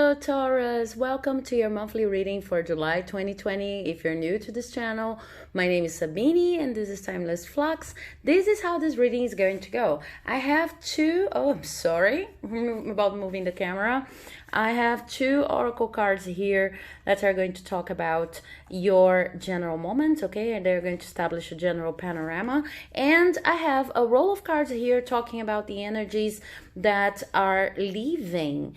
Hello Taurus, welcome to your monthly reading for July 2020. If you're new to this channel, my name is Sabini and this is Timeless Flux. This is how this reading is going to go. I have I'm sorry about moving the camera. I have two oracle cards here that are going to talk about your general moment, okay? And they're going to establish a general panorama. And I have a roll of cards here talking about the energies that are leaving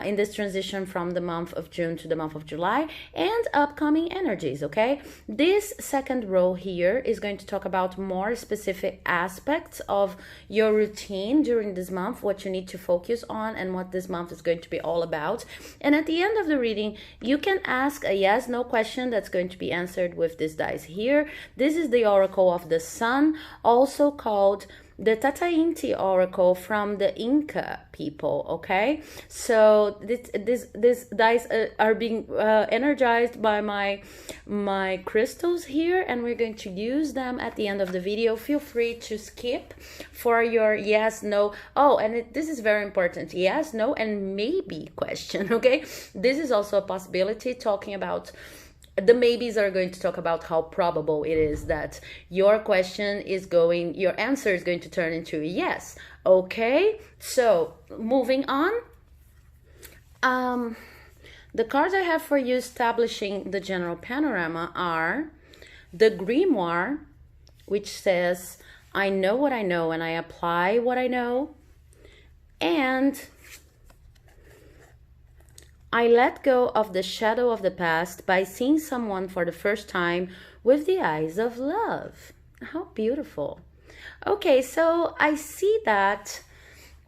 in this transition from the month of June to the month of July and upcoming energies, okay? This second row here is going to talk about more specific aspects of your routine during this month, what you need to focus on and what this month is going to be all about. And at the end of the reading, you can ask a yes, no question that's going to be answered with this dice here. This is the Oracle of the Sun, also called the Tata Inti Oracle from the Inca people, okay? So this dice are being energized by my crystals here, and we're going to use them at the end of the video. Feel free to skip for your yes, no. Oh, and this is very important. Yes, no, and maybe question, okay? This is also a possibility, talking about the maybes are going to talk about how probable it is that your answer is going to turn into a yes. Okay, so moving on. The cards I have for you establishing the general panorama are the Grimoire, which says, I know what I know and I apply what I know, and I let go of the shadow of the past by seeing someone for the first time with the eyes of love. How beautiful. Okay, so I see that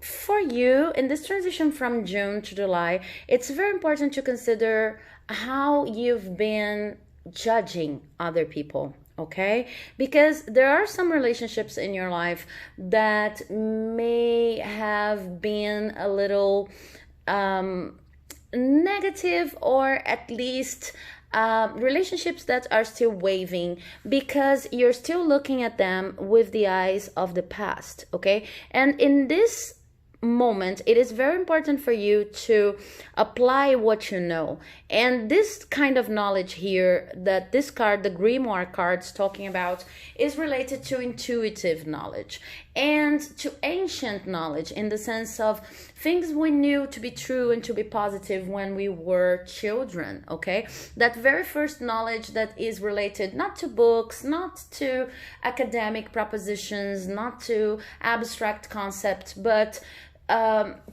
for you in this transition from June to July, it's very important to consider how you've been judging other people. Okay, because there are some relationships in your life that may have been a little negative, or at least relationships that are still waving because you're still looking at them with the eyes of the past, okay? And in this moment, it is very important for you to apply what you know. And this kind of knowledge here that this card, the Grimoire cards, talking about is related to intuitive knowledge and to ancient knowledge, in the sense of things we knew to be true and to be positive when we were children, okay? That very first knowledge that is related not to books, not to academic propositions, not to abstract concepts, but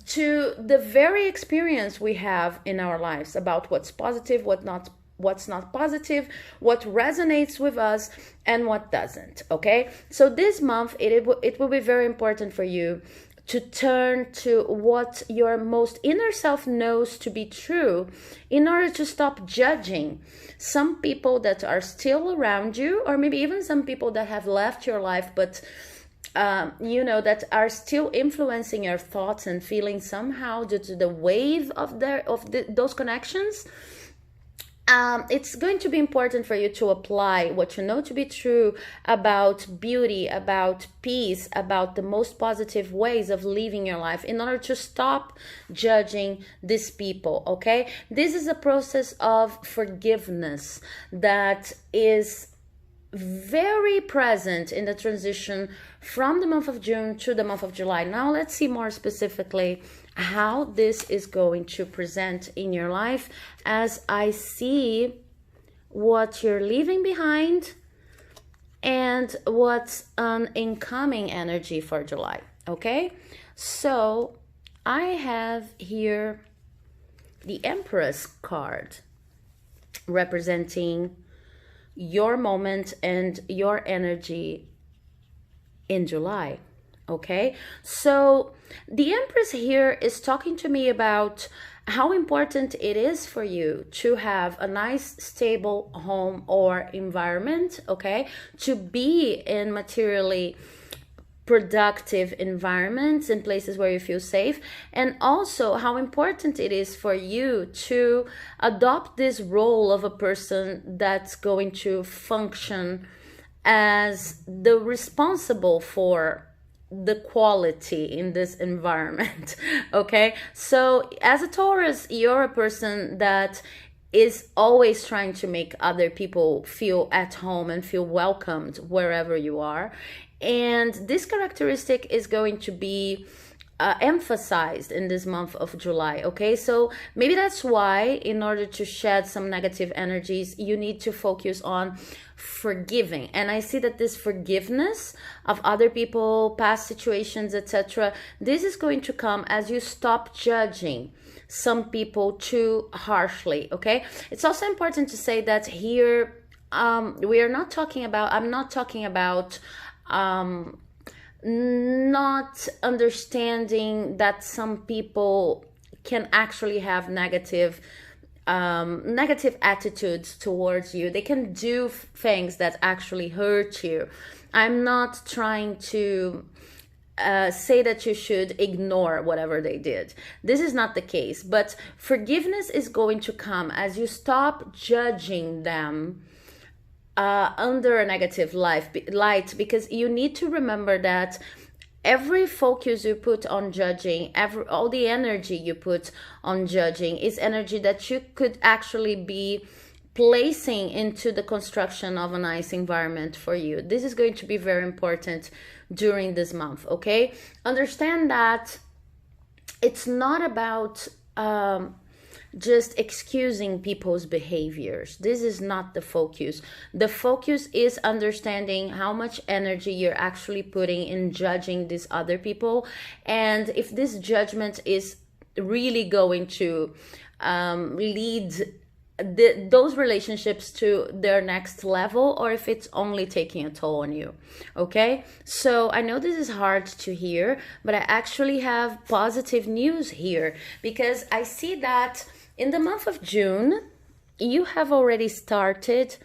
to the very experience we have in our lives about what's positive, what's not positive, what resonates with us and what doesn't, okay? So this month it will be very important for you to turn to what your most inner self knows to be true, in order to stop judging some people that are still around you, or maybe even some people that have left your life, but that are still influencing your thoughts and feelings somehow due to the wave of those connections. It's going to be important for you to apply what you know to be true about beauty, about peace, about the most positive ways of living your life, in order to stop judging these people, okay? This is a process of forgiveness that is very present in the transition from the month of June to the month of July. Now let's see more specifically how this is going to present in your life, as I see what you're leaving behind and what's an incoming energy for July, okay? So I have here the Empress card representing your moment and your energy in July, okay? So the Empress here is talking to me about how important it is for you to have a nice stable home or environment, okay? To be in materially productive environments and places where you feel safe, and also how important it is for you to adopt this role of a person that's going to function as the responsible for the quality in this environment. Okay, so as a Taurus, you're a person that is always trying to make other people feel at home and feel welcomed wherever you are. And this characteristic is going to be emphasized in this month of July. Okay, so maybe that's why, in order to shed some negative energies, you need to focus on forgiving. And I see that this forgiveness of other people, past situations, etc., this is going to come as you stop judging some people too harshly. Okay, it's also important to say that here we are not talking about, I'm not talking about not understanding that some people can actually have negative attitudes towards you. They can do things that actually hurt you. I'm not trying to say that you should ignore whatever they did. This is not the case. But forgiveness is going to come as you stop judging them under a negative light, because you need to remember that every focus you put on judging, all the energy you put on judging is energy that you could actually be placing into the construction of a nice environment for you. This is going to be very important during this month. Okay, understand that it's not about just excusing people's behaviors. This is not the focus. The focus is understanding how much energy you're actually putting in judging these other people, and if this judgment is really going to lead those relationships to their next level, or if it's only taking a toll on you. Okay, so I know this is hard to hear, but I actually have positive news here, because I see that in the month of June, you have already started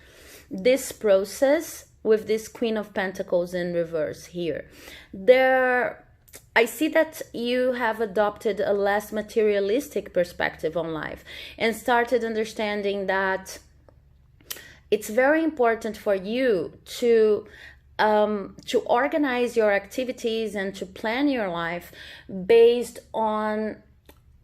this process with this Queen of Pentacles in reverse here. I see that you have adopted a less materialistic perspective on life and started understanding that it's very important for you to organize your activities and to plan your life based on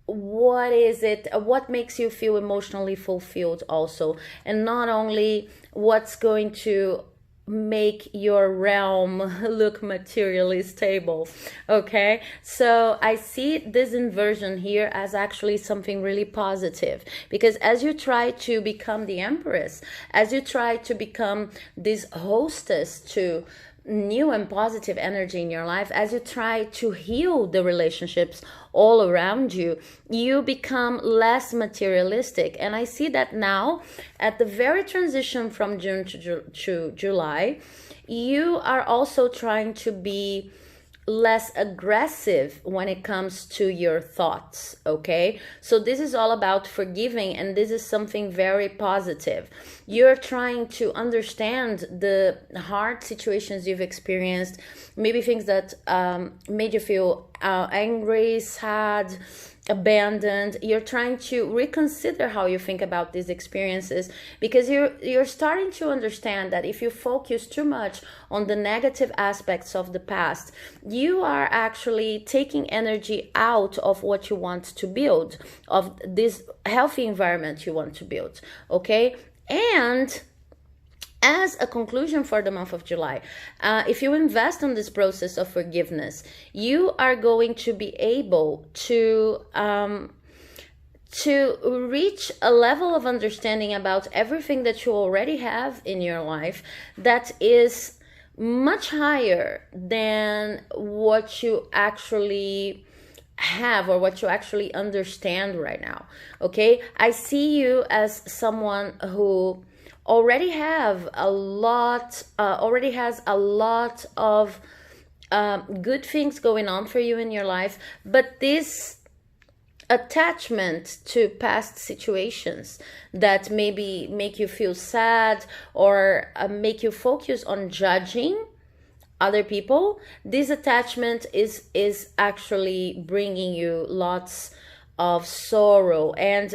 what makes you feel emotionally fulfilled also, and not only what's going to make your realm look materially stable. Okay, so I see this inversion here as actually something really positive, because as you try to become the Empress, as you try to become this hostess to new and positive energy in your life, as you try to heal the relationships all around you, you become less materialistic. And I see that now at the very transition from June to July, you are also trying to be less aggressive when it comes to your thoughts. Okay, so this is all about forgiving, and this is something very positive. You're trying to understand the hard situations you've experienced, maybe things that made you feel angry, sad, abandoned. You're trying to reconsider how you think about these experiences, because you're starting to understand that if you focus too much on the negative aspects of the past, you are actually taking energy out of what you want to build, of this healthy environment you want to build. Okay, and as a conclusion for the month of July, if you invest in this process of forgiveness, you are going to be able to reach a level of understanding about everything that you already have in your life that is much higher than what you actually have or what you actually understand right now. Okay, I see you as someone who already has a lot of good things going on for you in your life, but this attachment to past situations that maybe make you feel sad or make you focus on judging other people, this attachment is actually bringing you lots of sorrow. And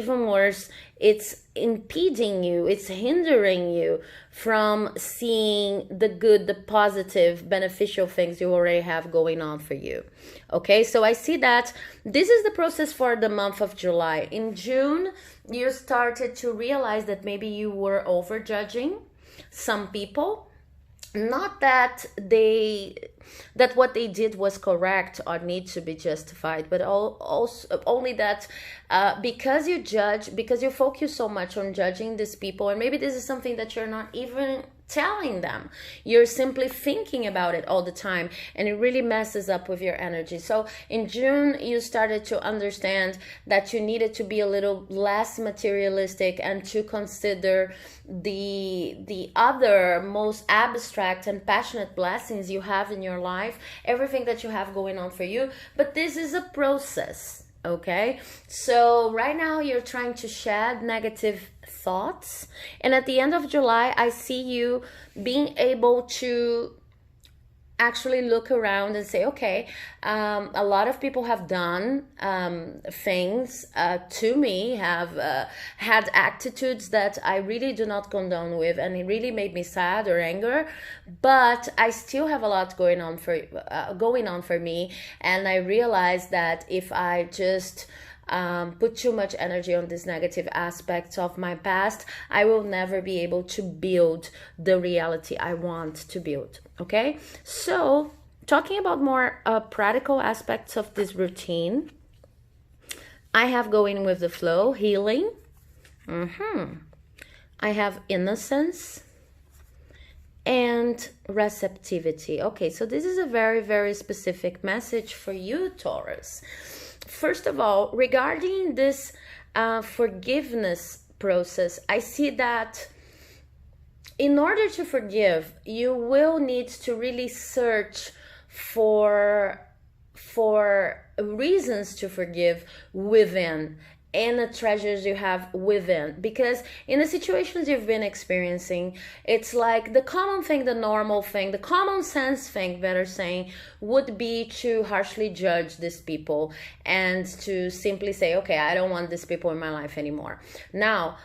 even worse, it's impeding you, it's hindering you from seeing the good, the positive, beneficial things you already have going on for you. Okay, so I see that this is the process for the month of July. In June, you started to realize that maybe you were overjudging some people. Not that what they did was correct or need to be justified, but also only that because you judge, because you focus so much on judging these people, and maybe this is something that you're not even telling them, you're simply thinking about it all the time, and it really messes up with your energy. So in June, you started to understand that you needed to be a little less materialistic and to consider the other most abstract and passionate blessings you have in your life, everything that you have going on for you. But this is a process. Okay, so right now you're trying to shed negative thoughts, and at the end of July, I see you being able to actually look around and say, okay, a lot of people have done things to me, have had attitudes that I really do not condone with, and it really made me sad or anger, but I still have a lot going on for me, and I realized that if I just put too much energy on these negative aspects of my past, I will never be able to build the reality I want to build. Okay, so talking about more practical aspects of this routine, I have going with the flow, healing. I have innocence and receptivity. Okay, so this is a very, very specific message for you, Taurus. First of all, regarding this forgiveness process, I see that in order to forgive, you will need to really search for reasons to forgive within, and the treasures you have within, because in the situations you've been experiencing, it's like the common thing, the normal thing, the common sense thing, better saying, would be to harshly judge these people and to simply say, okay, I don't want these people in my life anymore. Now,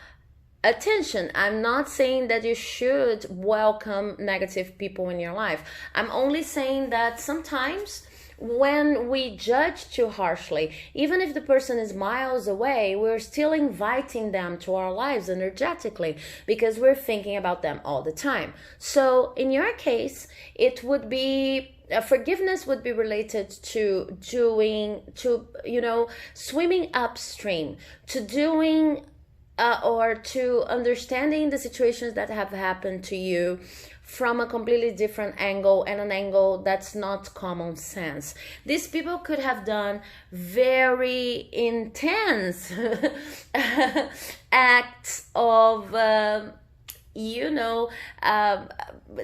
attention, I'm not saying that you should welcome negative people in your life. I'm only saying that sometimes when we judge too harshly, even if the person is miles away, we're still inviting them to our lives energetically because we're thinking about them all the time. So in your case, it would be forgiveness would be related to swimming upstream, to doing or to understanding the situations that have happened to you from a completely different angle, and an angle that's not common sense. These people could have done very intense acts of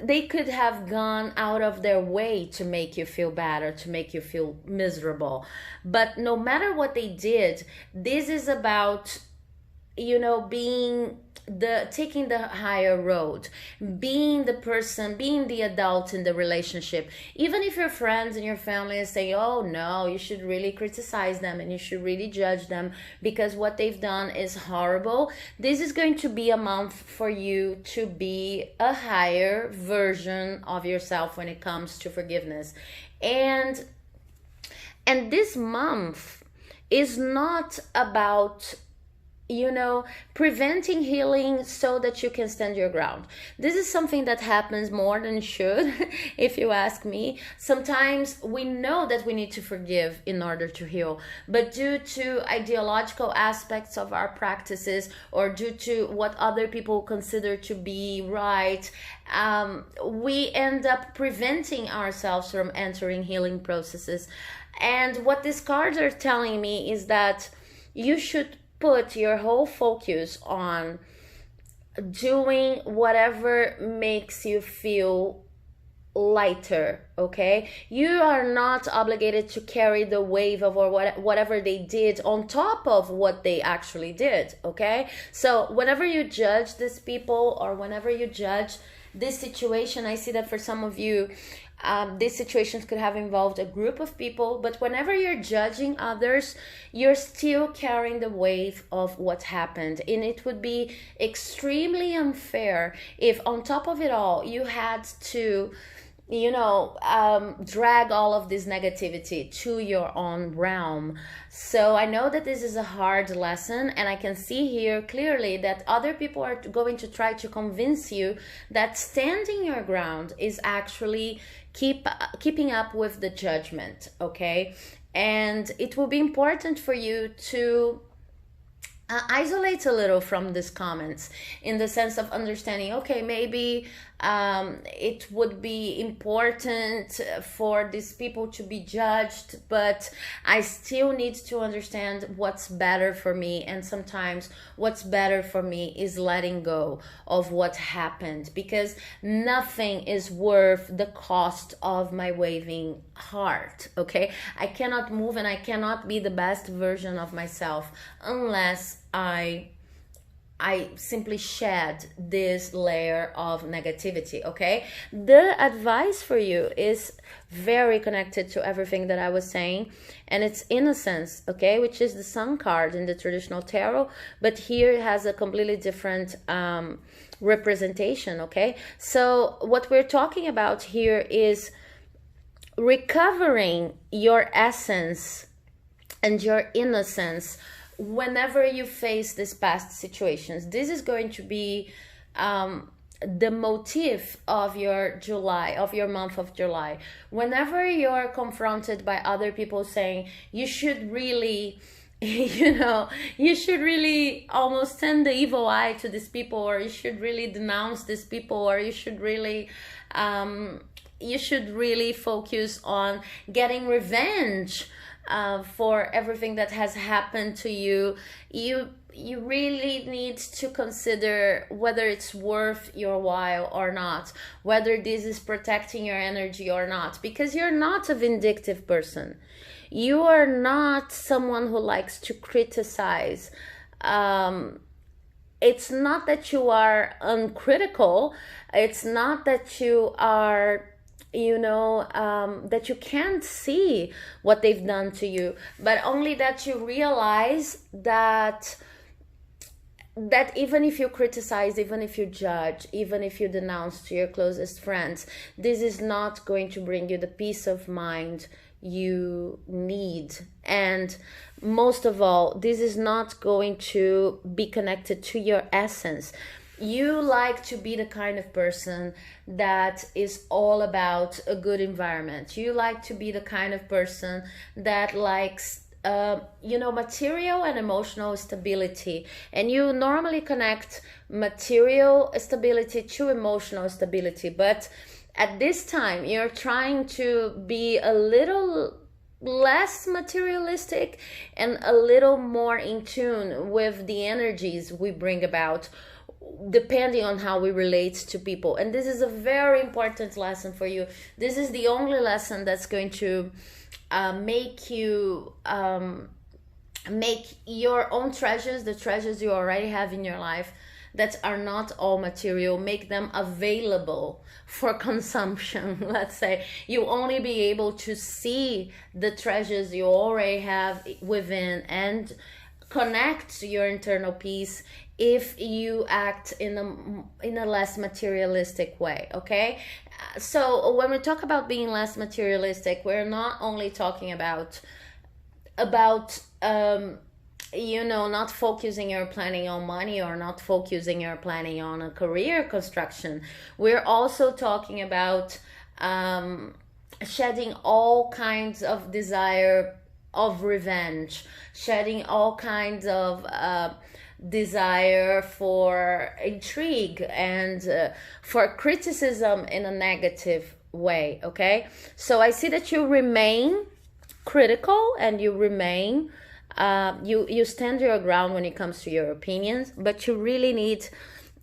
they could have gone out of their way to make you feel bad or to make you feel miserable. But no matter what they did, this is about taking the higher road, being the person, being the adult in the relationship. Even if your friends and your family say, oh no, you should really criticize them and you should really judge them because what they've done is horrible, this is going to be a month for you to be a higher version of yourself when it comes to forgiveness. And this month is not about preventing healing so that you can stand your ground. This is something that happens more than it should, if you ask me. Sometimes we know that we need to forgive in order to heal, but due to ideological aspects of our practices or due to what other people consider to be right, we end up preventing ourselves from entering healing processes. And what these cards are telling me is that you should put your whole focus on doing whatever makes you feel lighter, okay? You are not obligated to carry the wave of whatever they did on top of what they actually did, okay? So whenever you judge these people or whenever you judge this situation, I see that for some of you, These situations could have involved a group of people, but whenever you're judging others, you're still carrying the weight of what happened. And it would be extremely unfair if, on top of it all, you had to drag all of this negativity to your own realm. So I know that this is a hard lesson, and I can see here clearly that other people are going to try to convince you that standing your ground is actually keeping up with the judgment, okay? And it will be important for you to isolate a little from these comments, in the sense of understanding, okay, maybe it would be important for these people to be judged, but I still need to understand what's better for me. And sometimes what's better for me is letting go of what happened, because nothing is worth the cost of my waving heart, okay? I cannot move and I cannot be the best version of myself unless I simply shed this layer of negativity, okay? The advice for you is very connected to everything that I was saying, and it's innocence, okay, which is the sun card in the traditional tarot, but here it has a completely different representation, okay? So what we're talking about here is recovering your essence and your innocence whenever you face these past situations. This is going to be the motif of your July, of your month of July. Whenever you're confronted by other people saying you should really you should really almost send the evil eye to these people, or you should really denounce these people, or you should really focus on getting revenge for everything that has happened to you, you really need to consider whether it's worth your while or not, whether this is protecting your energy or not, because you're not a vindictive person. You are not someone who likes to criticize. It's not that you are uncritical. It's not that you are that you can't see what they've done to you, but only that you realize that even if you criticize, even if you judge, even if you denounce to your closest friends, this is not going to bring you the peace of mind you need. And most of all, this is not going to be connected to your essence. You like to be the kind of person that is all about a good environment. You like to be the kind of person that likes material and emotional stability. And you normally connect material stability to emotional stability. But at this time, you're trying to be a little less materialistic and a little more in tune with the energies we bring about, depending on how we relate to people. And this is a very important lesson for you. This is the only lesson that's going to make you make your own treasures, the treasures you already have in your life that are not all material, make them available for consumption. Let's say you only be able to see the treasures you already have within and connect to your internal peace if you act in a less materialistic way, okay? So when we talk about being less materialistic, we're not only talking about not focusing your planning on money, or not focusing your planning on a career construction. We're also talking about shedding all kinds of desire of revenge, shedding all kinds of desire for intrigue and for criticism in a negative way, okay? So I see that you remain critical and you remain you stand your ground when it comes to your opinions, but you really need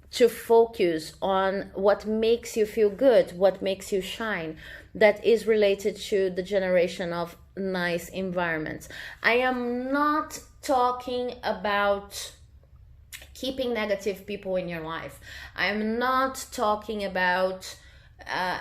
to focus on what makes you feel good, what makes you shine, that is related to the generation of nice environments. I am not talking about keeping negative people in your life. I'm not talking about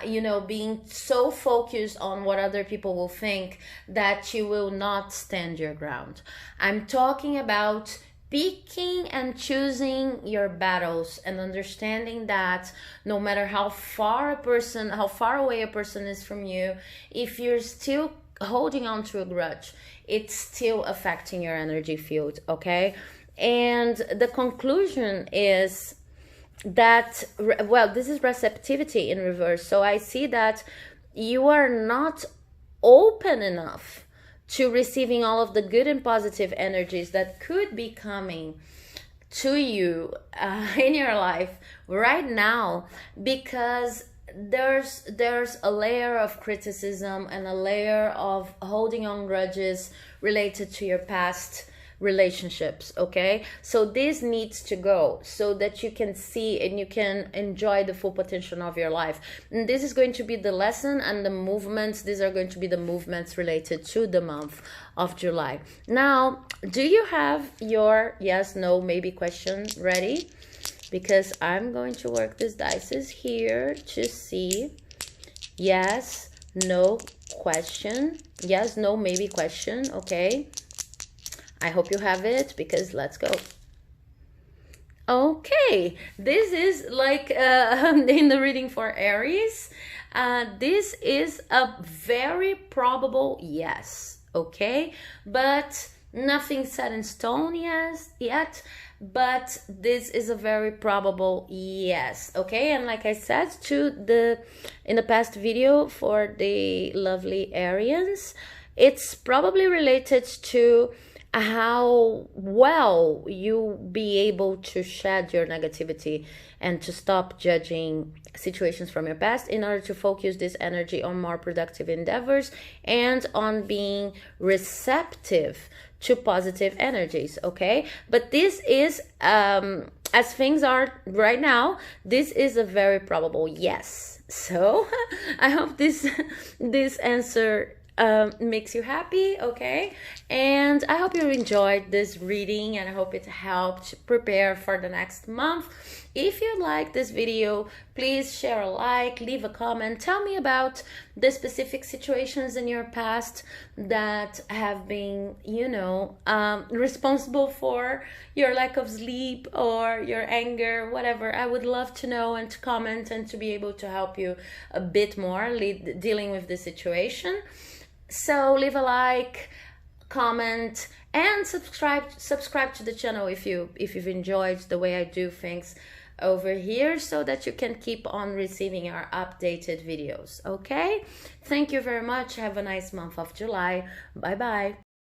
you know, being so focused on what other people will think that you will not stand your ground. I'm talking about picking and choosing your battles and understanding that no matter how far away a person is from you, if you're still holding on to a grudge, it's still affecting your energy field, okay? And the conclusion is that, well, this is receptivity in reverse. So I see that you are not open enough to receiving all of the good and positive energies that could be coming to you in your life right now, because there's a layer of criticism and a layer of holding on grudges related to your past relationships, okay? So this needs to go so that you can see and you can enjoy the full potential of your life. And this is going to be the lesson, and the movements, these are going to be the movements related to the month of July. Now, do you have your yes, no, maybe question ready? Because I'm going to work these dice here to see yes, no question, yes, no, maybe question, okay? I hope you have it, because let's go. Okay, this is like in the reading for Aries. This is a very probable yes, okay? But nothing set in stone yet, but this is a very probable yes, okay? And like I said in the past video for the lovely Arians, it's probably related to how well you be able to shed your negativity and to stop judging situations from your past in order to focus this energy on more productive endeavors and on being receptive to positive energies, okay? But this is, as things are right now, this is a very probable yes. So I hope this answer makes you happy, okay? And I hope you enjoyed this reading, and I hope it helped prepare for the next month. If you like this video, please share a like, leave a comment, tell me about the specific situations in your past that have been, you know, responsible for your lack of sleep or your anger, whatever. I would love to know and to comment and to be able to help you a bit more dealing with the situation. So leave a like, comment, and subscribe to the channel if you've enjoyed the way I do things over here, so that you can keep on receiving our updated videos, okay? Thank you very much. Have a nice month of July. Bye bye.